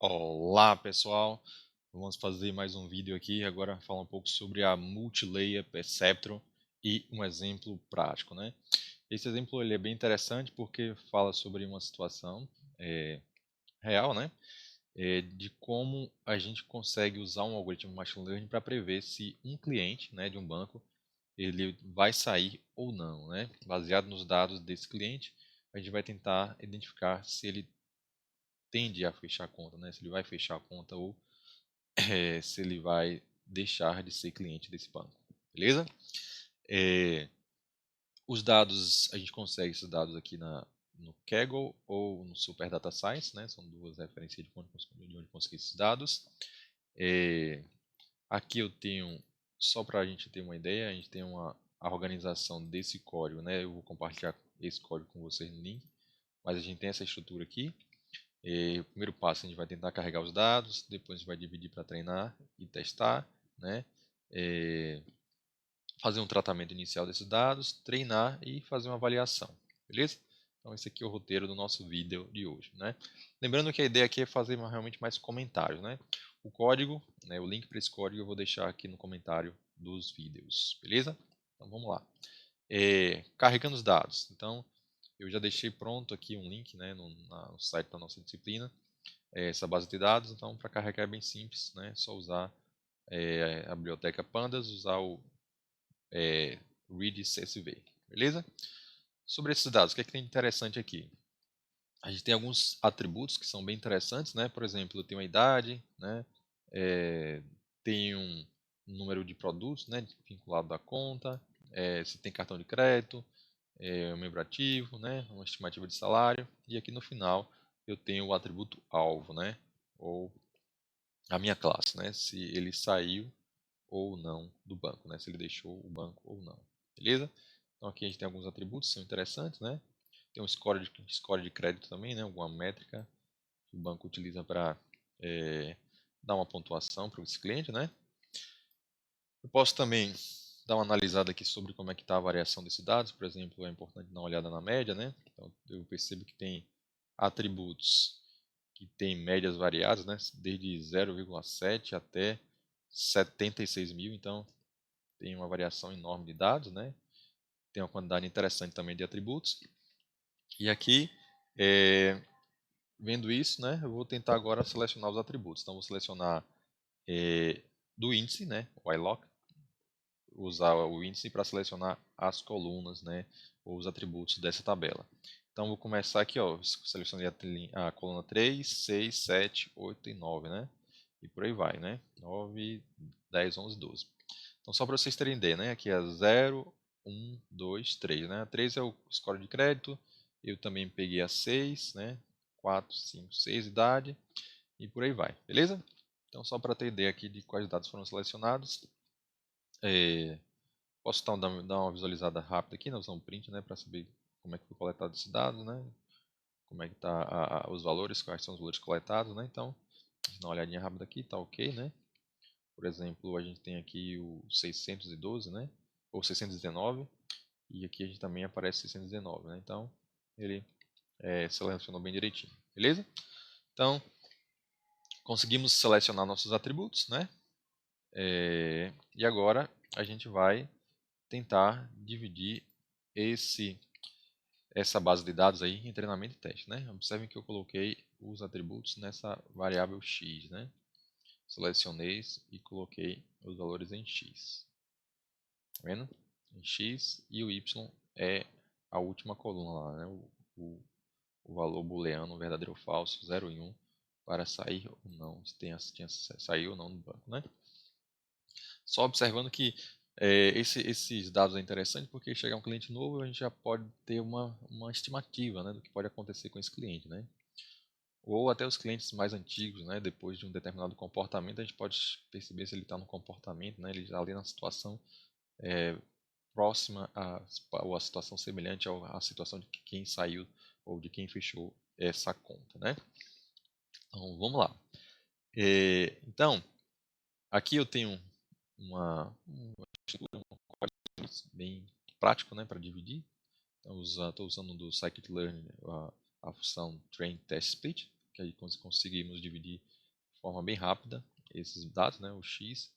Olá pessoal, vamos fazer mais um vídeo aqui, agora falar um pouco sobre a Multilayer Perceptron e um exemplo prático, né? Esse exemplo ele é bem interessante porque fala sobre uma situação real, né? De como a gente consegue usar um algoritmo de machine learning para prever se um cliente, né, de um banco ele vai sair ou não, né? Baseado nos dados desse cliente, a gente vai tentar identificar se ele tende a fechar a conta, né? Se ele vai fechar a conta ou se ele vai deixar de ser cliente desse banco, beleza? É, os dados, a gente consegue esses dados aqui no Kaggle ou no Super Data Science, né? São duas referências de onde conseguir esses dados. Aqui eu tenho, só para a gente ter uma ideia, a gente tem a organização desse código, né? Eu vou compartilhar esse código com vocês no link, mas a gente tem essa estrutura aqui. O primeiro passo a gente vai tentar carregar os dados, depois a gente vai dividir para treinar e testar, né? Fazer um tratamento inicial desses dados, treinar e fazer uma avaliação, beleza? Então esse aqui é o roteiro do nosso vídeo de hoje, né? Lembrando que a ideia aqui é fazer realmente mais comentários, né? O código, né, o link para esse código eu vou deixar aqui no comentário dos vídeos, beleza? Então vamos lá. Carregando os dados. Então eu já deixei pronto aqui um link, né, no site da nossa disciplina, essa base de dados. Então para carregar é bem simples, né? É só usar a biblioteca Pandas, usar o read CSV, beleza? Sobre esses dados, o que é que tem de interessante aqui? A gente tem alguns atributos que são bem interessantes, né? Por exemplo, eu tenho a idade, né? Tem um número de produtos, né? Vinculado à conta, se tem cartão de crédito, um membro ativo, né? Uma estimativa de salário, e aqui no final eu tenho o atributo alvo, né? Ou a minha classe, né? Se ele saiu ou não do banco, né? Se ele deixou o banco ou não, beleza? Então aqui a gente tem alguns atributos que são interessantes, né? Tem um score de crédito também, né? Alguma métrica que o banco utiliza para dar uma pontuação para esse cliente, né? Eu posso também dar uma analisada aqui sobre como é que está a variação desses dados. Por exemplo, é importante dar uma olhada na média, né? Então eu percebo que tem atributos que têm médias variadas, né? Desde 0,7 até 76 mil, então tem uma variação enorme de dados, né? Tem uma quantidade interessante também de atributos. E aqui, vendo isso, né, eu vou tentar agora selecionar os atributos. Então, vou selecionar do índice, né, o iLoc, usar o índice para selecionar as colunas, né, ou os atributos dessa tabela. Então, vou começar aqui, ó, selecionei a coluna 3, 6, 7, 8 e 9, né, e por aí vai, né, 9, 10, 11, 12. Então, só para vocês terem ideia, né, aqui é 0, 1, 2, 3, né, a 3 é o score de crédito, eu também peguei a 6, né, 4, 5, 6, idade, e por aí vai, beleza? Então, só para ter ideia aqui de quais dados foram selecionados, posso dar uma visualizada rápida aqui, nós vamos print, né, para saber como é que foi coletado esses dados, né, como é que tá os valores, quais são os valores coletados, né, então, dá uma olhadinha rápida aqui, tá ok, né, por exemplo, a gente tem aqui o 612, né, ou 619, e aqui a gente também aparece 619, né, então, ele selecionou bem direitinho, beleza? Então, conseguimos selecionar nossos atributos, né, e agora a gente vai tentar dividir essa base de dados aí em treinamento e teste, né? Observem que eu coloquei os atributos nessa variável x, né? Selecionei e coloquei os valores em x. Tá vendo? Em x e o y é a última coluna lá, né? O valor booleano, verdadeiro ou falso, 0 e 1, para sair ou não, se tinha sair ou não do banco, né? Só observando que esses dados é interessante porque chegar um cliente novo a gente já pode ter uma estimativa, né, do que pode acontecer com esse cliente, né? Ou até os clientes mais antigos, né, depois de um determinado comportamento a gente pode perceber se ele está no comportamento, né, ele está ali na situação próxima ou a situação semelhante à situação de quem saiu ou de quem fechou essa conta, né? Então vamos lá. Então aqui eu tenho uma estrutura, bem prático, né, para dividir. Então, estou usando do Scikit-Learn a função train test split. que aí conseguimos dividir de forma bem rápida esses dados, né, o x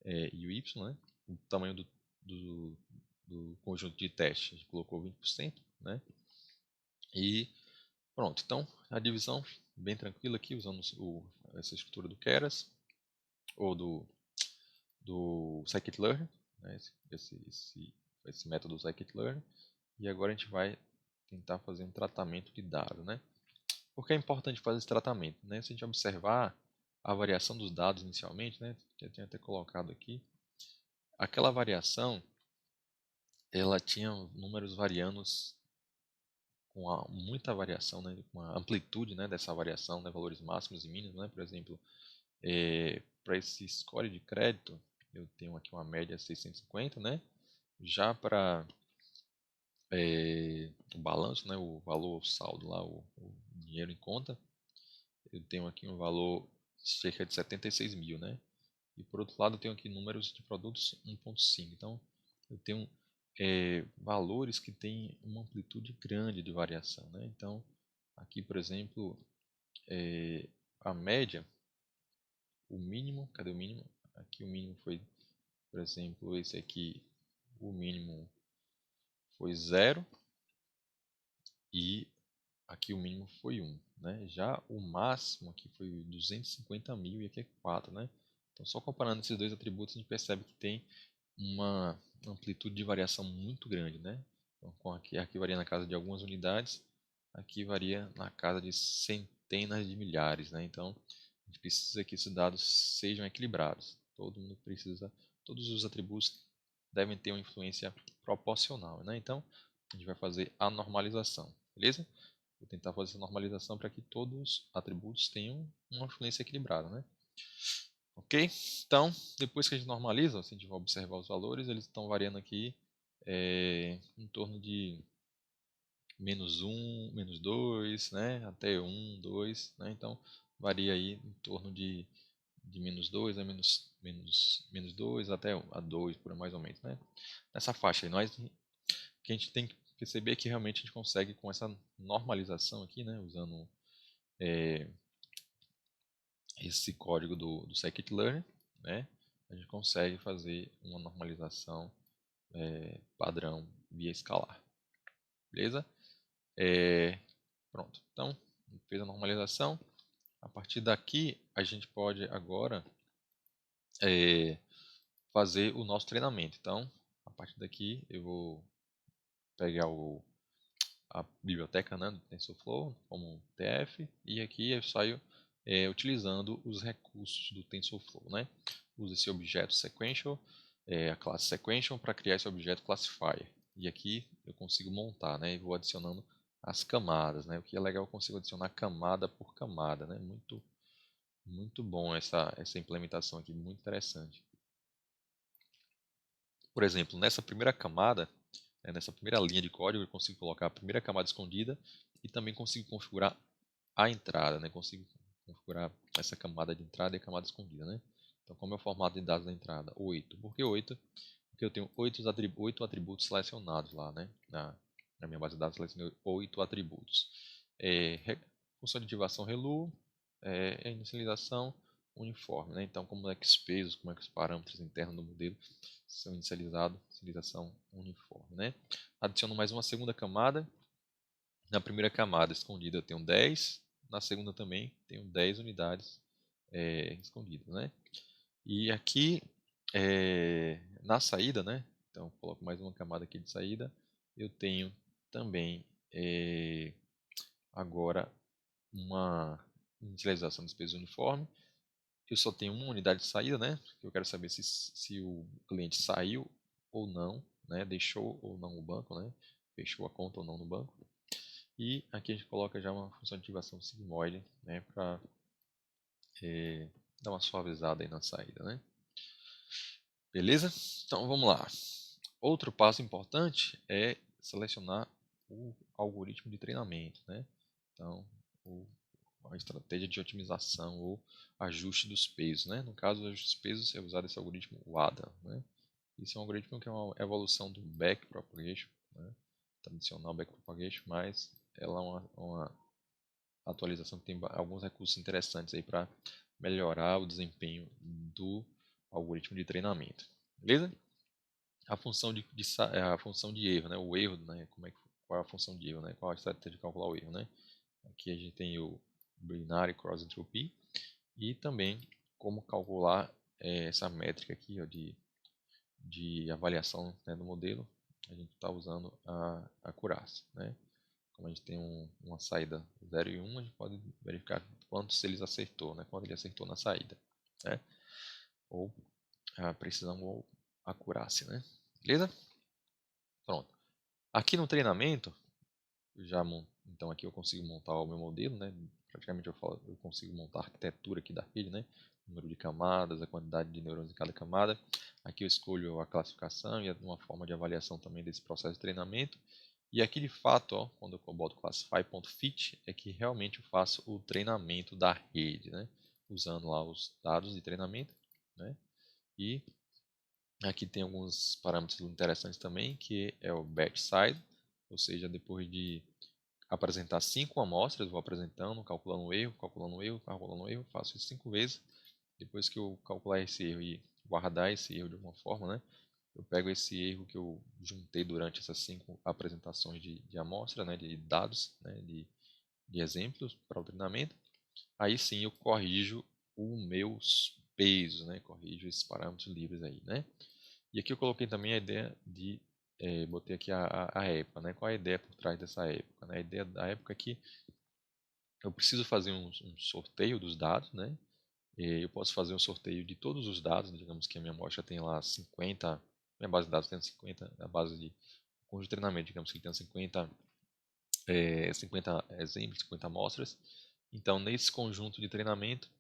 e o y, né, o tamanho do conjunto de testes, a gente colocou 20%, né, e pronto. Então, a divisão bem tranquila aqui, usando essa estrutura do Keras, ou do scikit-learn, né, esse método scikit-learn, e agora a gente vai tentar fazer um tratamento de dados, né. Por que é importante fazer esse tratamento? Né? Se a gente observar a variação dos dados inicialmente, né? Eu tinha até colocado aqui, aquela variação, ela tinha números variando com muita variação, né? Com a amplitude, né, dessa variação, né? Valores máximos e mínimos, né? Por exemplo, para esse score de crédito, eu tenho aqui uma média 650, né? Já para o balanço, né? O valor, o saldo lá, o dinheiro em conta, eu tenho aqui um valor cerca de 76 mil, né? E por outro lado, eu tenho aqui números de produtos 1.5. Então, eu tenho valores que têm uma amplitude grande de variação, né? Então, aqui, por exemplo, a média, o mínimo, cadê o mínimo? Aqui o mínimo foi, por exemplo, esse aqui, o mínimo foi 0 e aqui o mínimo foi 1, né? Já o máximo aqui foi 250 mil e aqui é 4, né? Então, só comparando esses dois atributos, a gente percebe que tem uma amplitude de variação muito grande, né? Então, aqui varia na casa de algumas unidades, aqui varia na casa de centenas de milhares, né? Então, a gente precisa que esses dados sejam equilibrados. Todos os atributos devem ter uma influência proporcional, né? Então, a gente vai fazer a normalização, beleza? Vou tentar fazer essa normalização para que todos os atributos tenham uma influência equilibrada, né? Ok? Então, depois que a gente normaliza, se a gente vai observar os valores, eles estão variando aqui em torno de -1, -2, né? Até 1, 2, né? Então, varia aí em torno de -2 a menos 2 até a 2, por aí mais ou menos, né? Nessa faixa aí, o que a gente tem que perceber é que realmente a gente consegue, com essa normalização aqui, né? Usando esse código do scikit-learn, né, a gente consegue fazer uma normalização padrão via escalar. Beleza? Pronto. Então, fez a normalização. A partir daqui, a gente pode agora fazer o nosso treinamento. Então, a partir daqui, eu vou pegar a biblioteca, né, do TensorFlow como TF, e aqui eu saio utilizando os recursos do TensorFlow, né? Uso esse objeto sequential, a classe sequential, para criar esse objeto classifier. E aqui eu consigo montar, né? E vou adicionando as camadas, né? O que é legal, eu consigo adicionar camada por camada, né? Muito bom essa implementação aqui, muito interessante. Por exemplo, nessa primeira camada, nessa primeira linha de código, eu consigo colocar a primeira camada escondida e também consigo configurar a entrada, né? Consigo configurar essa camada de entrada e a camada escondida, né? Então, como é o formato de dados da entrada? 8. Por que 8? Porque eu tenho 8 atributos selecionados lá, né? Na minha base de dados, selecionei 8 atributos. Função de ativação relu, inicialização uniforme, né? Então, como é que os pesos, como é que os parâmetros internos do modelo são inicializados, inicialização uniforme, né? Adiciono mais uma segunda camada. Na primeira camada escondida eu tenho 10, na segunda também tenho 10 unidades escondidas, né? E aqui na saída, né? Então coloco mais uma camada aqui de saída. Eu tenho também agora uma inicialização de peso uniforme. Eu só tenho uma unidade de saída, né? Eu quero saber se o cliente saiu ou não, né? Deixou ou não o banco, né? Fechou a conta ou não no banco. E aqui a gente coloca já uma função de ativação sigmoide, né, para dar uma suavizada aí na saída, né? Beleza? Então vamos lá. Outro passo importante é selecionar o algoritmo de treinamento, né? Então, a estratégia de otimização ou ajuste dos pesos, né? No caso, o ajuste dos pesos é usar esse algoritmo WADA, né? Esse é um algoritmo que é uma evolução do backpropagation, né? Tradicional backpropagation, mas ela é uma atualização que tem alguns recursos interessantes aí para melhorar o desempenho do algoritmo de treinamento. Beleza? A função a função de erro, né? O erro, né? Qual é a função de erro, né? Qual a estratégia de calcular o erro, né? Aqui a gente tem o Binary Cross Entropy e também como calcular essa métrica aqui, ó, de avaliação, né, do modelo. A gente está usando a acurácia, né? Como a gente tem uma saída 0 e 1, a gente pode verificar quantos ele acertou, né? Quanto ele acertou na saída, né? Ou a precisão ou acurácia, né? Beleza? Pronto. Aqui no treinamento, então aqui eu consigo montar o meu modelo, né? Praticamente eu consigo montar a arquitetura aqui da rede, né? O número de camadas, a quantidade de neurônios em cada camada. Aqui eu escolho a classificação e uma forma de avaliação também desse processo de treinamento. E aqui de fato, ó, quando eu boto classify.fit, é que realmente eu faço o treinamento da rede, né? Usando lá os dados de treinamento, né? E aqui tem alguns parâmetros interessantes também, que é o batch size, ou seja, depois de apresentar 5 amostras, vou apresentando, calculando o erro, calculando o erro, calculando o erro, faço isso 5 vezes. Depois que eu calcular esse erro e guardar esse erro de alguma forma, né, eu pego esse erro que eu juntei durante essas 5 apresentações de amostra, né, de dados, né, de exemplos para o treinamento. Aí sim eu corrijo os meus pesos, né, corrijo esses parâmetros livres aí, né. E aqui eu coloquei também a ideia de, botei aqui a época, né? Qual é a ideia por trás dessa época, né? A ideia da época é que eu preciso fazer um sorteio dos dados, né? Eu posso fazer um sorteio de todos os dados, digamos que a minha amostra tem lá 50, minha base de dados tem 50, a base de conjunto de treinamento, digamos que tem 50, 50 exemplos, 50 amostras. Então, nesse conjunto de treinamento,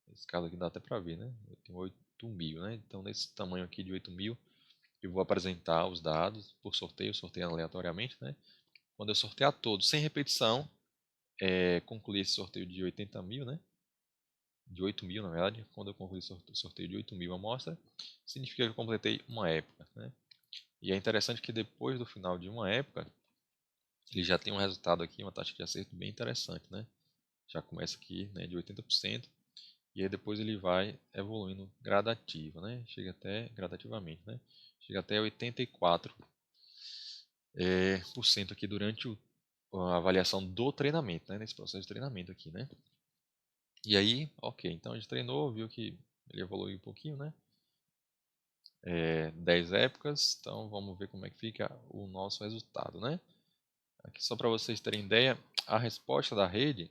nesse caso aqui dá até para ver, né? Eu tenho 8.000, né? Então, nesse tamanho aqui de 8.000, eu vou apresentar os dados por sorteio, sorteando aleatoriamente, né? Quando eu sortear todos sem repetição, concluir esse sorteio de 80.000, né? De 8.000, na verdade, quando eu concluir o sorteio de 8.000 amostras, significa que eu completei uma época, né? E é interessante que depois do final de uma época, ele já tem um resultado aqui, uma taxa de acerto bem interessante, né? Já começa aqui, né, de 80%, e aí depois ele vai evoluindo gradativo, né? Chega até gradativamente, né? Chega até 84% por cento aqui durante a avaliação do treinamento, né? Nesse processo de treinamento aqui, né? E aí, ok, então a gente treinou, viu que ele evoluiu um pouquinho, né? 10 épocas, então vamos ver como é que fica o nosso resultado, né? Aqui só para vocês terem ideia, a resposta da rede,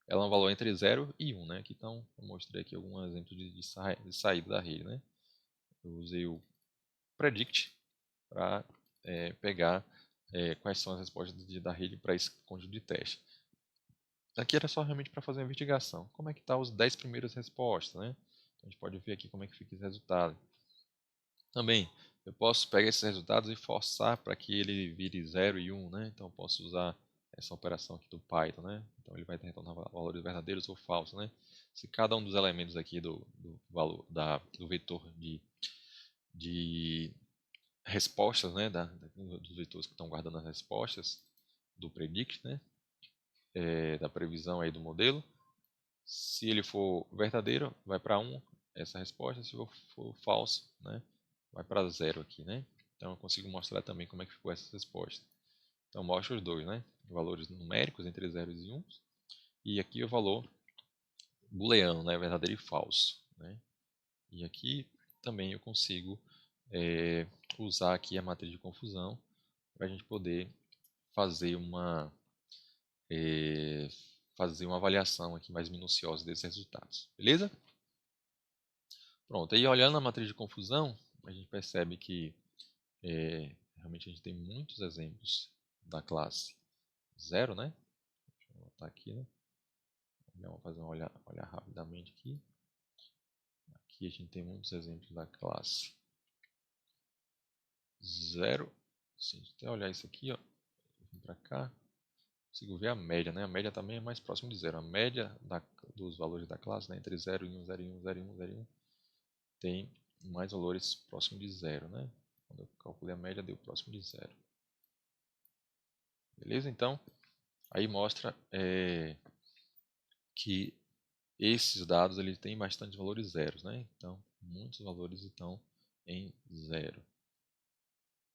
ela é um valor entre 0 e 1, né? Aqui, então, eu mostrei aqui alguns exemplos de saída da rede, né? Eu usei o predict para pegar quais são as respostas da rede para esse conjunto de teste. Aqui era só realmente para fazer uma investigação. Como é que estão os 10 primeiras respostas, né? Então, a gente pode ver aqui como é que fica esse resultado. Também, eu posso pegar esses resultados e forçar para que ele vire 0 e 1, né? Então, eu posso usar essa operação aqui do Python, né? Então, ele vai retornar valores verdadeiros ou falsos, né? Se cada um dos elementos aqui do valor do vetor de respostas, né? Dos vetores que estão guardando as respostas do predict, né? Da previsão aí do modelo. Se ele for verdadeiro, vai para 1 essa resposta. Se for falso, né, vai para 0 aqui, né? Então eu consigo mostrar também como é que ficou essa resposta. Então mostra os dois, né? Valores numéricos entre 0 e 1. E aqui o valor booleano, né? Verdadeiro e falso, né? E aqui também eu consigo usar aqui a matriz de confusão para a gente poder fazer uma avaliação aqui mais minuciosa desses resultados, beleza? Pronto, aí olhando a matriz de confusão, a gente percebe que realmente a gente tem muitos exemplos da classe 0, né? Deixa eu botar aqui, né? Vamos fazer olhar rapidamente aqui. Aqui a gente tem muitos exemplos da classe 0. Se a gente até olhar isso aqui, ó, vim para cá, consigo ver a média, né? A média também é mais próxima de 0. A média dos valores da classe, né? Entre 0 e 1, 0 e 1, 0 e 1, 0 e 1, tem mais valores próximos de 0, né? Quando eu calculei a média, deu próximo de 0. Beleza? Então, aí mostra que esses dados eles têm bastante valores zeros, né? Então, muitos valores estão em zero.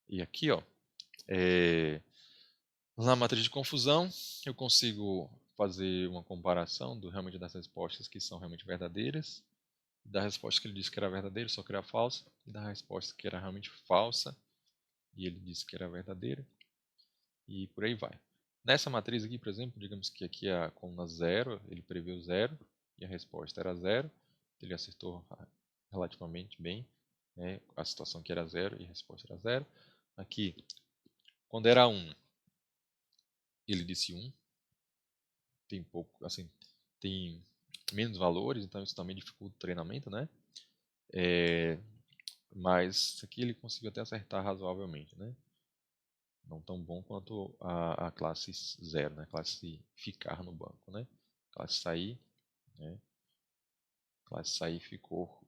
E aqui, ó, na matriz de confusão, eu consigo fazer uma comparação realmente das respostas que são realmente verdadeiras, da resposta que ele disse que era verdadeira, só que era falsa, e da resposta que era realmente falsa, e ele disse que era verdadeira, e por aí vai. Nessa matriz aqui, por exemplo, digamos que aqui a coluna 0, ele preveu 0, e a resposta era 0, ele acertou relativamente bem, né, a situação que era 0 e a resposta era 0. Aqui, quando era 1, ele disse 1, tem pouco, assim, tem menos valores, então isso também dificulta o treinamento, né? Mas aqui ele conseguiu até acertar razoavelmente, né? Não tão bom quanto a classe 0, né? A classe ficar no banco, né? A classe sair, né? A classe sair ficou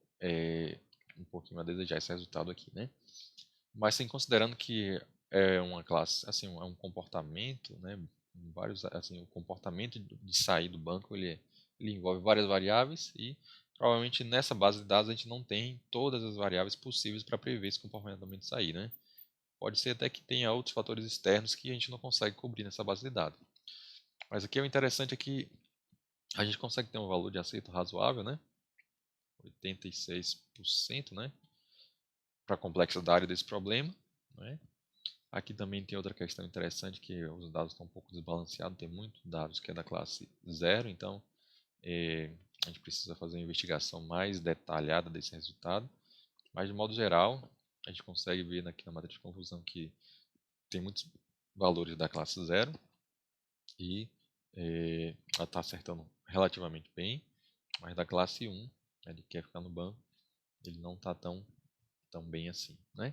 um pouquinho a desejar esse resultado aqui, né? Mas sim, considerando que é uma classe, assim, é um comportamento, né? Vários, assim, o comportamento de sair do banco ele envolve várias variáveis e provavelmente nessa base de dados a gente não tem todas as variáveis possíveis para prever esse comportamento de sair, né? Pode ser até que tenha outros fatores externos que a gente não consegue cobrir nessa base de dados. Mas aqui o interessante é que a gente consegue ter um valor de acerto razoável, né? 86%, né? Para a complexidade desse problema, né? Aqui também tem outra questão interessante, que os dados estão um pouco desbalanceados, tem muitos dados que é da classe 0, então a gente precisa fazer uma investigação mais detalhada desse resultado. Mas de modo geral, a gente consegue ver aqui na matriz de confusão que tem muitos valores da classe 0 e ela está acertando relativamente bem, mas da classe 1, ele quer ficar no banco, ele não está tão bem assim, né?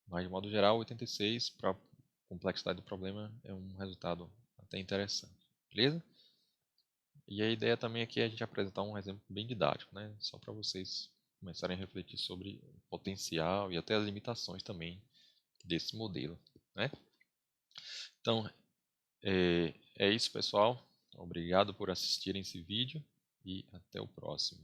Mas de modo geral, 86 para a complexidade do problema é um resultado até interessante, beleza? E a ideia também aqui é a gente apresentar um exemplo bem didático, né? Só para vocês começarem a refletir sobre o potencial e até as limitações também desse modelo, né? Então, é isso, pessoal. Obrigado por assistirem esse vídeo e até o próximo.